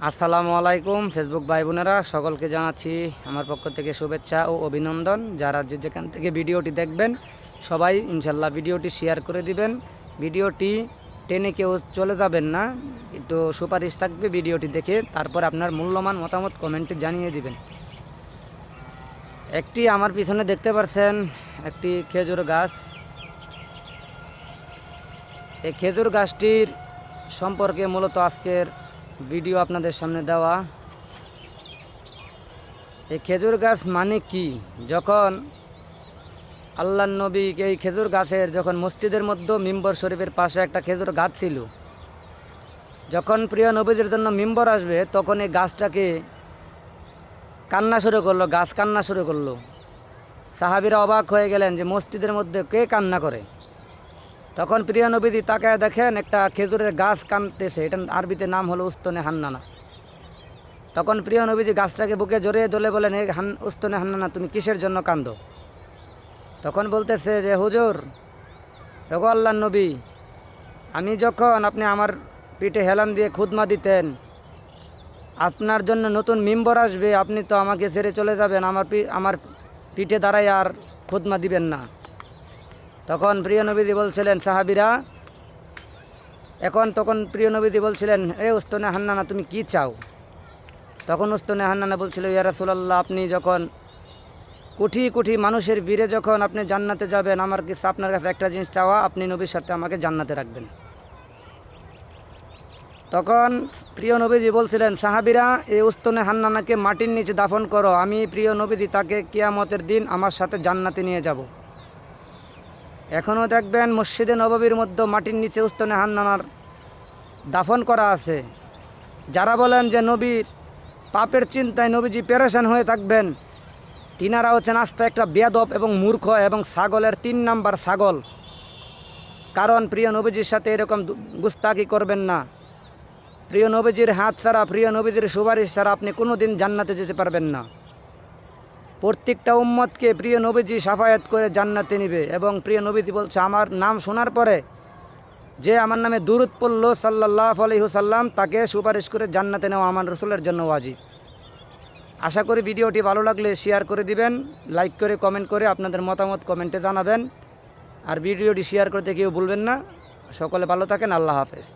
আসসালামু আলাইকুম ফেসবুক ভাই বোনেরা, সকলকে জানাচ্ছি আমার পক্ষ থেকে শুভেচ্ছা ও অভিনন্দন। যারা যেখান থেকে ভিডিওটি দেখবেন সবাই ইনশাল্লাহ ভিডিওটি শেয়ার করে দিবেন। ভিডিওটি টেনে কেউ চলে যাবেন না, একটু সুপারিশ থাকবে ভিডিওটি দেখে, তারপর আপনার মূল্যবান মতামত কমেন্টে জানিয়ে দিবেন। একটি আমার পিছনে দেখতে পাচ্ছেন একটি খেজুর গাছ। এই খেজুর গাছটির সম্পর্কে মূলত আজকের ভিডিও আপনাদের সামনে দেওয়া। এই খেজুর গাছ মানে কি? যখন আল্লাহর নবী এই খেজুর গাছের যখন মসজিদের মধ্যে মিম্বর শরীফের পাশে একটা খেজুর গাছ ছিল, যখন প্রিয় নবীদের জন্য মিম্বর আসবে তখন এই গাছটাকে কান্না শুরু করলো, গাছ কান্না শুরু করলো। সাহাবীরা অবাক হয়ে গেলেন যে মসজিদের মধ্যে কে কান্না করে। তখন প্রিয় নবীজি তাকায় দেখেন একটা খেজুরের গাছ কাঁদতেছে, এটা আরবিতে নাম হলো উস্তনে হান্নানা। তখন প্রিয় নবীজি গাছটাকে বুকে জড়িয়ে ধরে বলেন, এ উস্তনে হান্নানা, তুমি কিসের জন্য কান্দো? তখন বলতেছে যে হুজুর, ওগো আল্লাহর নবী, আমি যখন আপনি আমার পিঠে হেলান দিয়ে খুদমা দিতেন, আপনার জন্য নতুন মিম্বর আসবে, আপনি তো আমাকে ছেড়ে চলে যাবেন, আমার পিঠে দাঁড়ায় আর খুদমা দিবেন না। তখন প্রিয় নবীজি বলছিলেন সাহাবীরা, তখন প্রিয় নবীজি বলছিলেন, এ উস্তনে হান্নানা, তুমি কি চাও? তখন উস্তনে হান্নানা বলছিল, ইয়া রাসূলুল্লাহ, আপনি যখন কোটি কোটি মানুষের ভিড়ে যখন আপনি জান্নাতে যাবেন, আপনার কাছে একটা জিনিস চাওয়া, আপনি নবীর সাথে আমাকে জান্নাতে রাখবেন। তখন প্রিয় নবীজি বলছিলেন, সাহাবীরা, এই উস্তনে হান্নানাকে মাটির নিচে দাফন করো, আমি প্রিয় নবীজি তাকে কিয়ামতের দিন আমার সাথে জান্নাতে নিয়ে যাব। এখনও দেখবেন মসজিদে নববীর মধ্যে মাটির নিচে উস্তনে হান্নানার দাফন করা আছে। যারা বলেন যে নবীর পাপের চিন্তায় নবীজি পেরেশান হয়ে থাকবেন, তিনারা হচ্ছেন আস্তে একটা বেয়াদব এবং মূর্খ এবং ছাগলের 3 নাম্বার ছাগল। কারণ প্রিয় নবীজির সাথে এরকম গুস্তাকি করবেন না। প্রিয় নবীজির হাত ছাড়া, প্রিয় নবীজির সুপারিশ ছাড়া আপনি কোনো দিন জান্নাতে যেতে পারবেন না। প্রত্যেকটা উম্মতকে প্রিয় নবীজি শাফায়াত করে জান্নাতে নিবে। এবং প্রিয় নবীজি বলছে, আমার নাম শোনার পরে যে আমার নামে দুরূদ পড়ল সাল্লাল্লাহু আলাইহি ওয়াসাল্লাম, তাকে সুপারিশ করে জান্নাতে নেওয়া আমার রাসূলের জন্য ওয়াজিব। আশা করি ভিডিওটি ভালো লাগলে শেয়ার করে দিবেন, লাইক করে কমেন্ট করে আপনাদের মতামত কমেন্টে জানাবেন। আর ভিডিওটি শেয়ার করতে কেউ ভুলবেন না। সকলে ভালো থাকেন, আল্লাহ হাফেজ।